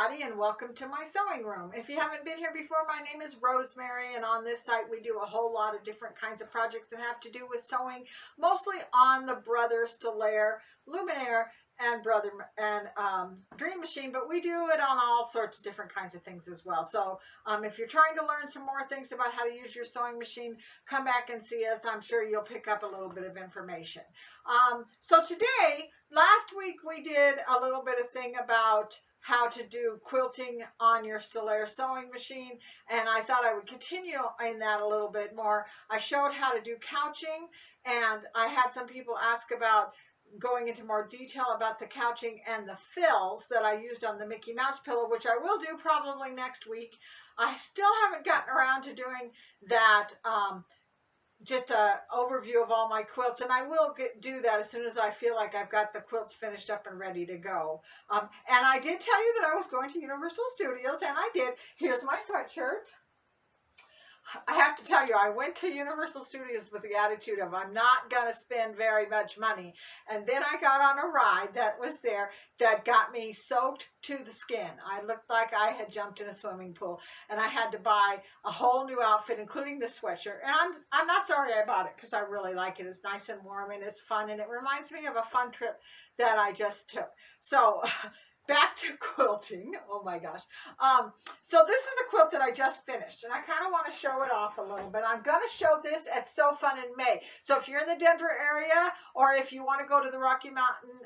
everybody, and welcome to my sewing room. If you haven't been here before, my name is Rosemary, and on this site we do a whole lot of different kinds of projects that have to do with sewing, mostly on the Brother Stellaire, Luminaire, and Dream Machine, but we do it on all sorts of different kinds of things as well. So if you're trying to learn some more things about how to use your sewing machine, come back and see us. I'm sure you'll pick up a little bit of information. So today, last week we did a little bit of thing about how to do quilting on your Stellaire sewing machine, and I thought I would continue in that a little bit more. I showed how to do couching, and I had some people ask about going into more detail about the couching and the fills that I used on the Mickey Mouse pillow, which I will do probably next week. I still haven't gotten around to doing that just an overview of all my quilts, and I will do that as soon as I feel like I've got the quilts finished up and ready to go. And I did tell you that I was going to Universal Studios, and I did. Here's my sweatshirt. I have to tell you, I went to Universal Studios with the attitude of I'm not going to spend very much money. And then I got on a ride that was there that got me soaked to the skin. I looked like I had jumped in a swimming pool, and I had to buy a whole new outfit, including this sweatshirt. And I'm not sorry I bought it, because I really like it. It's nice and warm, and it's fun, and it reminds me of a fun trip that I just took. So back to quilting. Oh my gosh. So this is a quilt that I just finished, and I kind of want to show it off a little bit. I'm going to show this at So Fun in May. So if you're in the Denver area, or if you want to go to the Rocky Mountain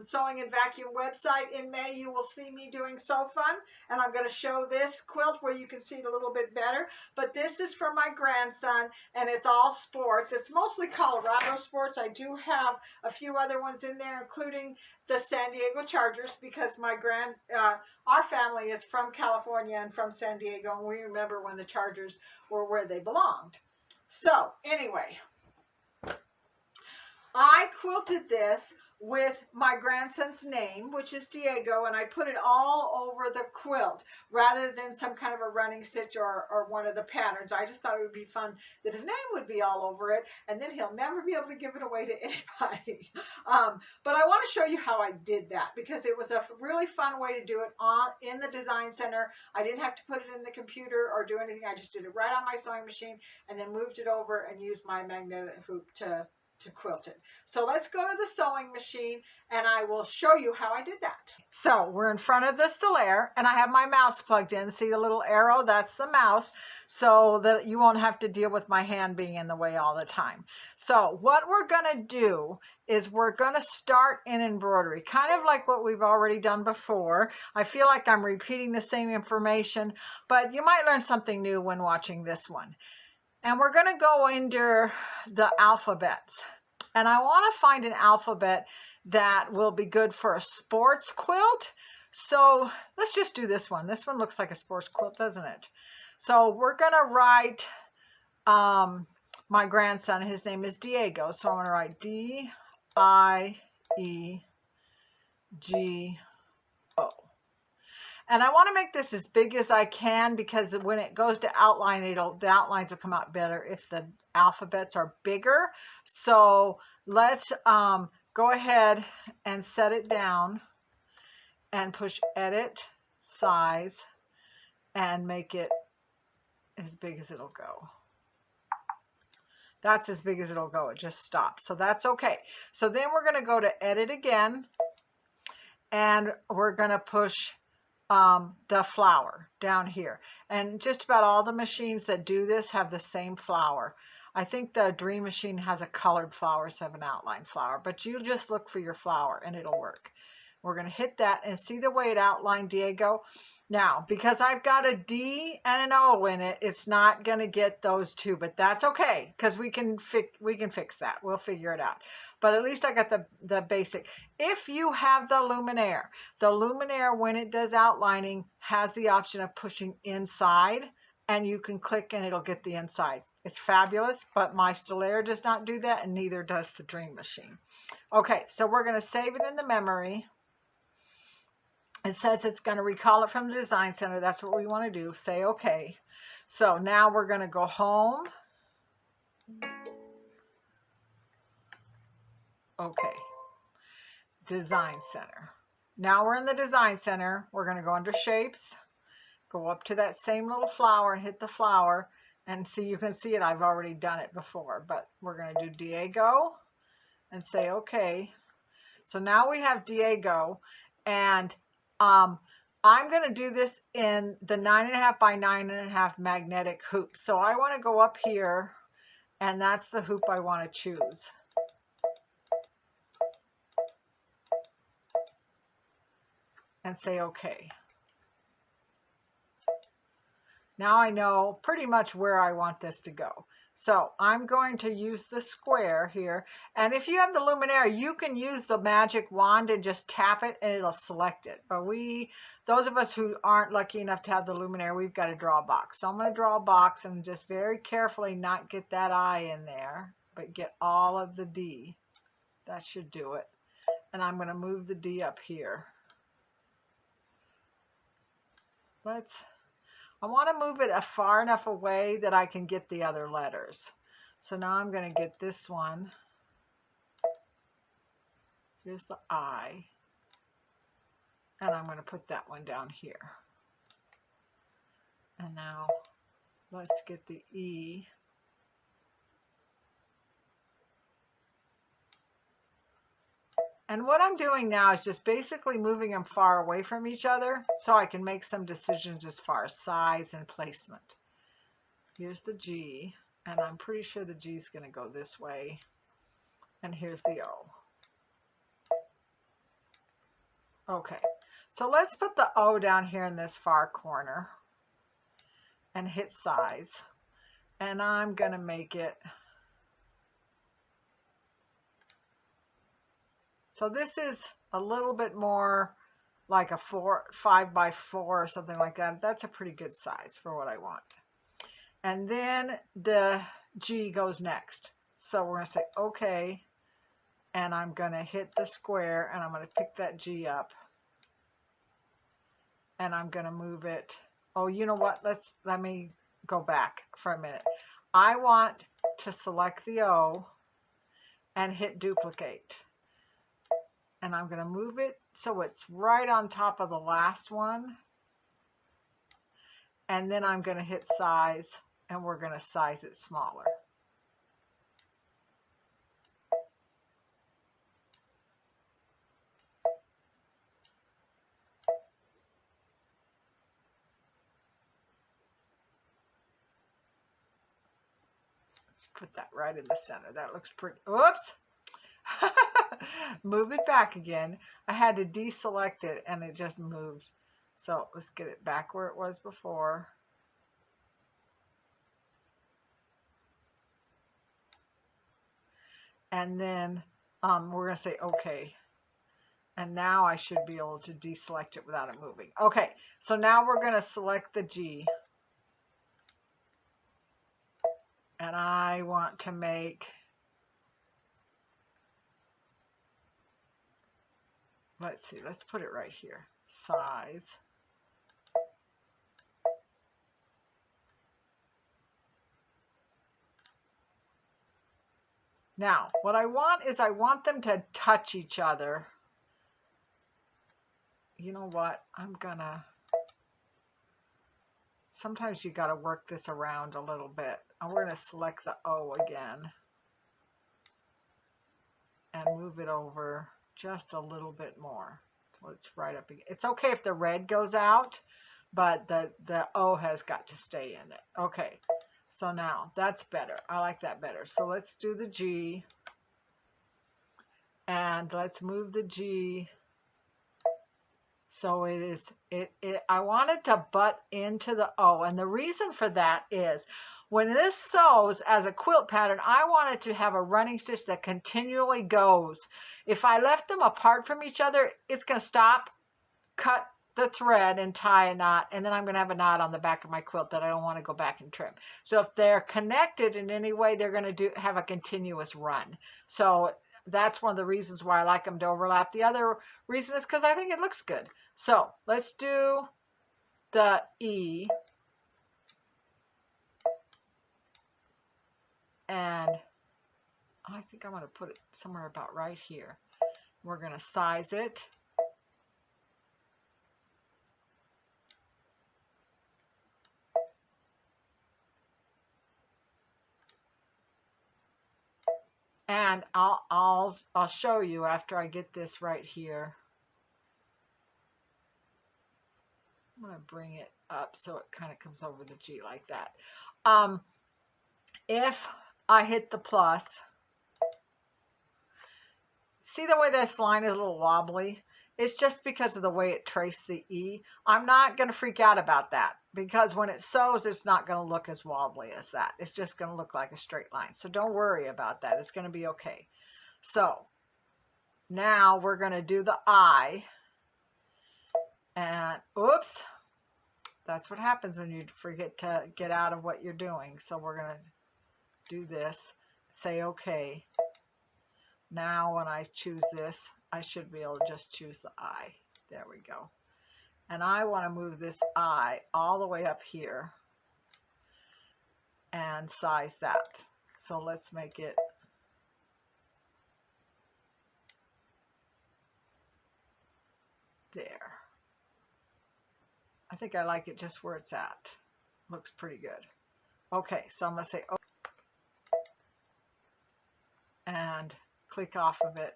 Sewing and Vacuum website in May, you will see me doing So Fun, and I'm going to show this quilt where you can see it a little bit better. But this is for my grandson, and it's all sports. It's mostly Colorado sports. I do have a few other ones in there, including the San Diego Chargers, because our family is from California and from San Diego, and we remember when the Chargers were where they belonged. So anyway, I quilted this with my grandson's name, which is Diego, and I put it all over the quilt rather than some kind of a running stitch or one of the patterns. I just thought it would be fun that his name would be all over it, and then he'll never be able to give it away to anybody. But I want to show you how I did that, because it was a really fun way to do it in the design center. I didn't have to put it in the computer or do anything. I just did it right on my sewing machine and then moved it over and used my magnetic hoop to quilt it. So let's go to the sewing machine, and I will show you how I did that. So we're in front of the Stellaire, and I have my mouse plugged in. See the little arrow? That's the mouse, so that you won't have to deal with my hand being in the way all the time. So what we're going to do is we're going to start in embroidery, kind of like what we've already done before. I feel like I'm repeating the same information, but you might learn something new when watching this one. And we're going to go into the alphabets. And I want to find an alphabet that will be good for a sports quilt. So let's just do this one. This one looks like a sports quilt, doesn't it? So we're going to write my grandson. His name is Diego. So I'm going to write D-I-E-G-O. And I want to make this as big as I can, because when it goes to outline, the outlines will come out better if the alphabets are bigger. So let's go ahead and set it down and push edit, size, and make it as big as it'll go. That's as big as it'll go. It just stops. So that's okay. So then we're going to go to edit again, and we're going to push the flower down here. And just about all the machines that do this have the same flower. I think the Dream Machine has a colored flower, so have an outline flower, but you just look for your flower and it'll work. We're going to hit that and see the way it outlined Diego. Now, because I've got a D and an O in it, it's not going to get those two, but that's okay, because we can fix that. We'll figure it out. But at least I got the basic. If you have the Luminaire, when it does outlining, has the option of pushing inside, and you can click and it'll get the inside. It's fabulous, but my Stellaire does not do that, and neither does the Dream Machine. Okay, so we're going to save it in the memory. It says it's going to recall it from the design center. That's what we want to do. Say okay. So now we're going to go home. Okay. Design center. Now we're in the design center. We're going to go under shapes, go up to that same little flower and hit the flower, and see, you can see it. I've already done it before, but we're going to do Diego and say okay. So now we have Diego, and I'm going to do this in the 9.5 by 9.5 magnetic hoop. So I want to go up here, and that's the hoop I want to choose. And say okay. Now I know pretty much where I want this to go. So I'm going to use the square here. And if you have the luminaire, you can use the magic wand and just tap it and it'll select it. But those of us who aren't lucky enough to have the luminaire, we've got to draw a box. So I'm going to draw a box and just very carefully not get that I in there, but get all of the D. That should do it. And I'm going to move the D up here. I want to move it far enough away that I can get the other letters. So now I'm going to get this one. Here's the I. And I'm going to put that one down here. And now let's get the E. And what I'm doing now is just basically moving them far away from each other so I can make some decisions as far as size and placement. Here's the G, and I'm pretty sure the G is going to go this way. And here's the O. Okay, so let's put the O down here in this far corner and hit size. And I'm going to make it. So this is a little bit more like a 5 by 4 or something like that. That's a pretty good size for what I want. And then the G goes next. So we're going to say okay. And I'm going to hit the square and I'm going to pick that G up. And I'm going to move it. Oh, you know what? Let me go back for a minute. I want to select the O and hit duplicate. And I'm going to move it so it's right on top of the last one. And then I'm going to hit size, and we're going to size it smaller. Let's put that right in the center. That looks pretty. Oops. Move it back again. I had to deselect it and it just moved. So let's get it back where it was before. And then we're going to say okay. And now I should be able to deselect it without it moving. Okay, so now we're going to select the G. And I want to make, let's see, let's put it right here. Size. Now, what I want is I want them to touch each other. You know what? Sometimes you got to work this around a little bit. And we're going to select the O again. And move it over just a little bit more. So it's right up again. It's okay if the red goes out, but the O has got to stay in it. Okay, so now that's better. I like that better. So let's do the G. And let's move the G. So I want it to butt into the O. And the reason for that is when this sews as a quilt pattern, I want it to have a running stitch that continually goes. If I left them apart from each other, it's going to stop, cut the thread and tie a knot, and then I'm going to have a knot on the back of my quilt that I don't want to go back and trim. So if they're connected in any way, they're going to have a continuous run. So that's one of the reasons why I like them to overlap. The other reason is because I think it looks good. So let's do the E. And I think I'm going to put it somewhere about right here. We're going to size it. And I'll show you after I get this right here. I'm going to bring it up so it kind of comes over the G like that. If I hit the plus, see the way this line is a little wobbly? It's just because of the way it traced the E. I'm not going to freak out about that because when it sews, it's not going to look as wobbly as that. It's just going to look like a straight line. So don't worry about that. It's going to be okay. So now we're going to do the I. And oops, that's what happens when you forget to get out of what you're doing. So we're going to do this, say okay. Now when I choose this, I should be able to just choose the I. There we go. And I want to move this I all the way up here and size that. So let's make it there. I think I like it just where it's at. Looks pretty good. Okay, so I'm going to say okay and click off of it,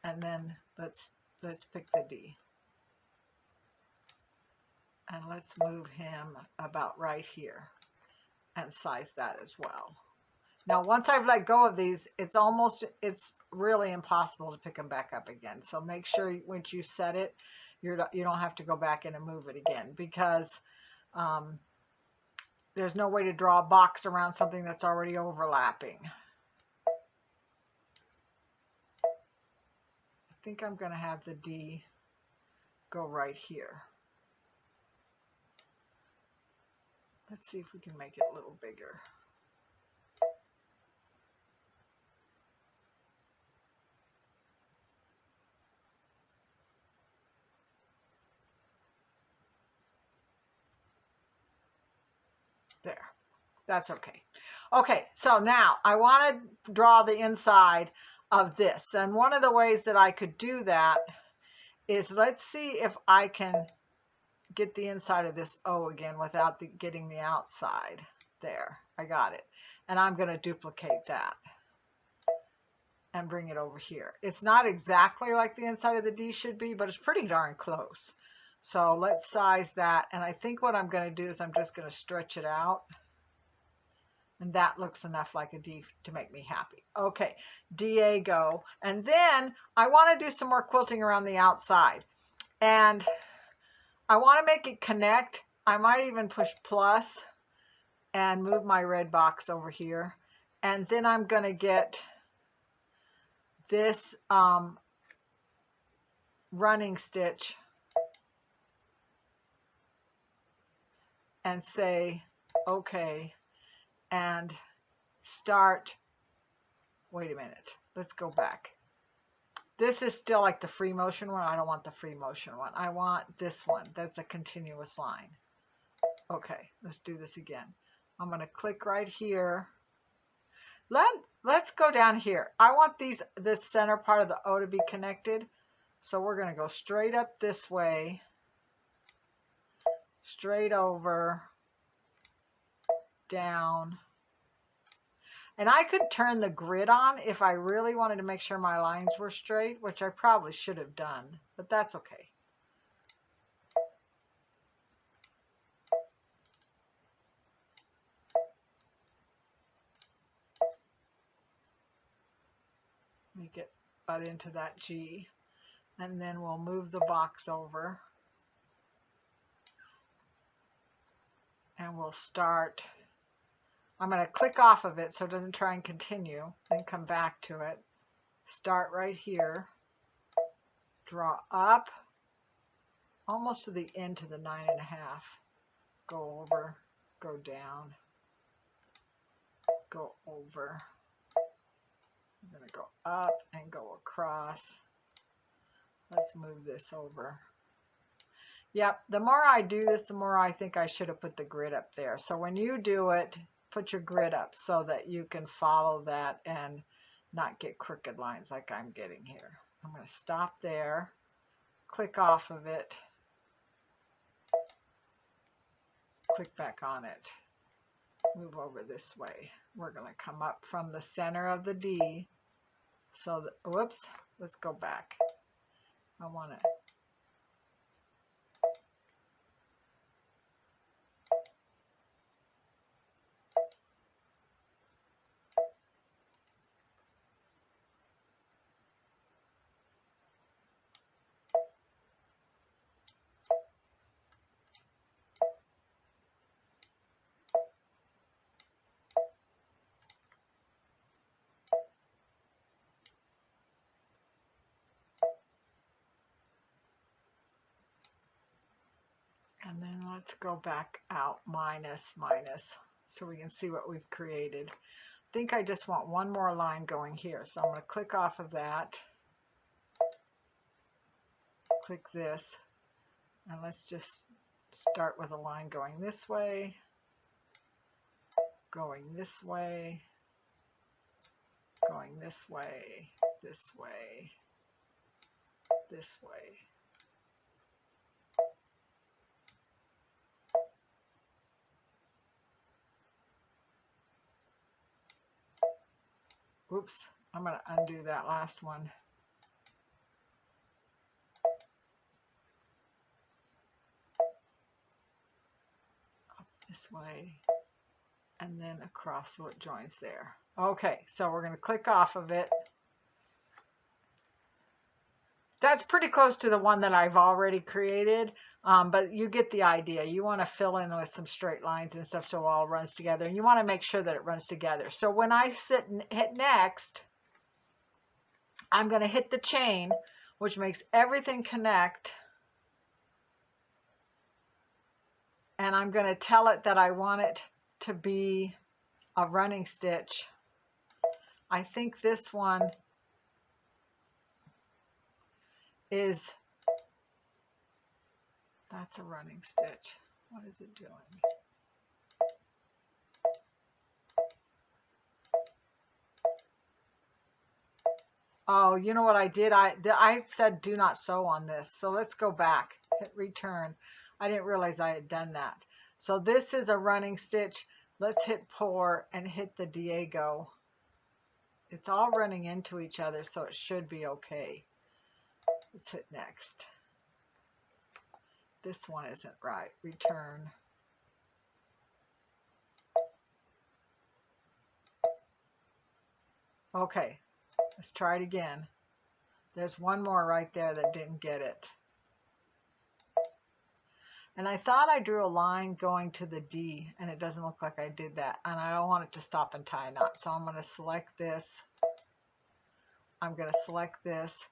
and then let's pick the D. And let's move him about right here and size that as well. Now, once I've let go of these, it's really impossible to pick them back up again. So make sure once you set it, you don't have to go back in and move it again, because there's no way to draw a box around something that's already overlapping. I think I'm going to have the D go right here. Let's see if we can make it a little bigger. There. That's okay. Okay, so now I want to draw the inside of this. And one of the ways that I could do that is, let's see if I can get the inside of this O again without getting the outside. There, I got it. And I'm going to duplicate that and bring it over here. It's not exactly like the inside of the D should be, but it's pretty darn close. So let's size that. And I think what I'm going to do is I'm just going to stretch it out. And that looks enough like a D to make me happy. Okay, DA go. And then I want to do some more quilting around the outside. And I want to make it connect. I might even push plus and move my red box over here. And then I'm going to get this running stitch and say, okay, and start. Wait a minute. Let's go back. This is still like the free motion one. I don't want the free motion one. I want this one. That's a continuous line. Okay, let's do this again. I'm going to click right here. Let's go down here. I want this center part of the O to be connected. So we're going to go straight up this way, straight over, down. And I could turn the grid on if I really wanted to make sure my lines were straight, which I probably should have done, but that's okay. Let me get butt into that G, and then we'll move the box over. And we'll start. I'm going to click off of it so it doesn't try and continue, then come back to it. Start right here, draw up almost to the end to the 9.5, go over, go down, go over. I'm going to go up and go across. Let's move this over. Yep, the more I do this, the more I think I should have put the grid up there. So when you do it, put your grid up so that you can follow that and not get crooked lines like I'm getting here. I'm going to stop there, click off of it, click back on it, move over this way. we're going to come up from the center of the D. So, whoops, let's go back. I want to and then let's go back out minus, so we can see what we've created. I think I just want one more line going here. So I'm going to click off of that. Click this. And let's just start with a line going this way, going this way, going this way, this way, this way. Oops, I'm going to undo that last one. Up this way, and then across so it joins there. Okay, so we're going to click off of it. That's pretty close to the one that I've already created, but you get the idea. You want to fill in with some straight lines and stuff so it all runs together, and you want to make sure that it runs together. So when I hit next, I'm going to hit the chain, which makes everything connect, and I'm going to tell it that I want it to be a running stitch. I think this one is, that's a running stitch. What is it doing? Oh, you know what I did? I said do not sew on this. So let's go back, hit return. I didn't realize I had done that. So this is a running stitch. Let's hit pour and hit the Diego. It's all running into each other, so it should be okay. Let's hit next. This one isn't right. Return. Okay, let's try it again. There's one more right there that didn't get it. And I thought I drew a line going to the D, and it doesn't look like I did that. And I don't want it to stop and tie a knot. So I'm going to select this. I'm going to select this.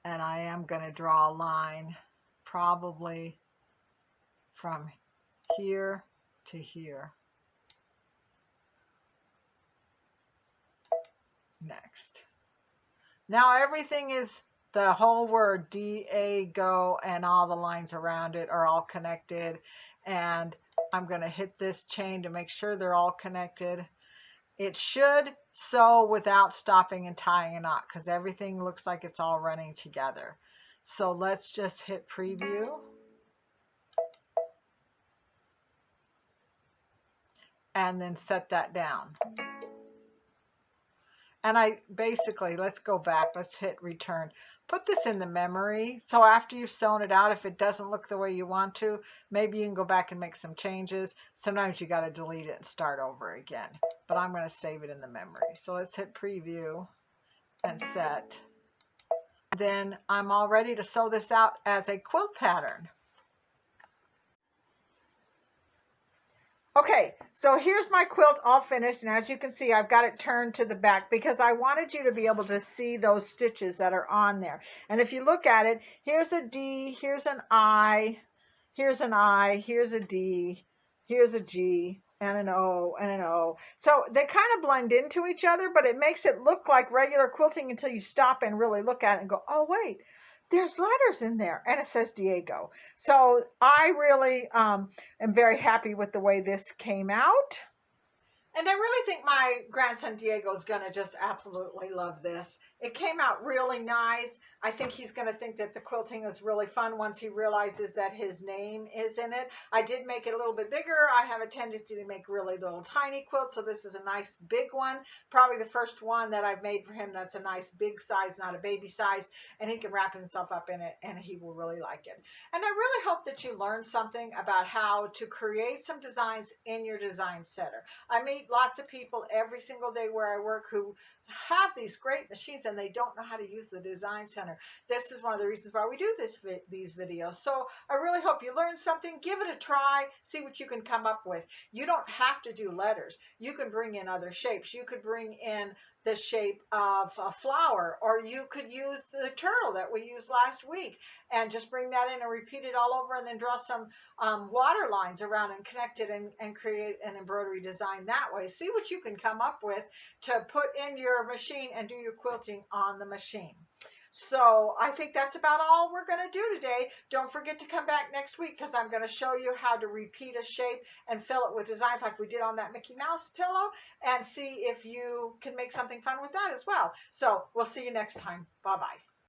And I am going to draw a line probably from here to here. Next. Now everything is, the whole word Diego and all the lines around it are all connected. And I'm going to hit this chain to make sure they're all connected. It should sew without stopping and tying a knot because everything looks like it's all running together. So let's just hit preview. And then set that down. And I basically, let's go back, let's hit return. Put this in the memory. So after you've sewn it out, if it doesn't look the way you want to, maybe you can go back and make some changes. Sometimes you got to delete it and start over again. But I'm going to save it in the memory. So let's hit preview and set. Then I'm all ready to sew this out as a quilt pattern. Okay, so here's my quilt all finished, and as you can see, I've got it turned to the back because I wanted you to be able to see those stitches that are on there. And if you look at it, here's a D, here's an I, here's an I, here's a D, here's a G, and an O, and an O. So they kind of blend into each other, but it makes it look like regular quilting until you stop and really look at it and go, oh, wait. There's letters in there, and it says Diego. So I really am very happy with the way this came out. And I really think my grandson Diego is going to just absolutely love this. It came out really nice. I think he's going to think that the quilting is really fun once he realizes that his name is in it. I did make it a little bit bigger. I have a tendency to make really little tiny quilts, so this is a nice big one. Probably the first one that I've made for him that's a nice big size, not a baby size, and he can wrap himself up in it, and he will really like it. And I really hope that you learned something about how to create some designs in your design center. I meet lots of people every single day where I work who have these great machines and they don't know how to use the design center. This is one of the reasons why we do these videos. So I really hope you learned something. Give it a try. See what you can come up with. You don't have to do letters. You can bring in other shapes. You could bring in the shape of a flower, or you could use the turtle that we used last week and just bring that in and repeat it all over, and then draw some water lines around and connect it and create an embroidery design that way. See what you can come up with to put in your machine and do your quilting on the machine. So I think that's about all we're going to do today. Don't forget to come back next week, because I'm going to show you how to repeat a shape and fill it with designs like we did on that Mickey Mouse pillow, and see if you can make something fun with that as well. So we'll see you next time. Bye-bye.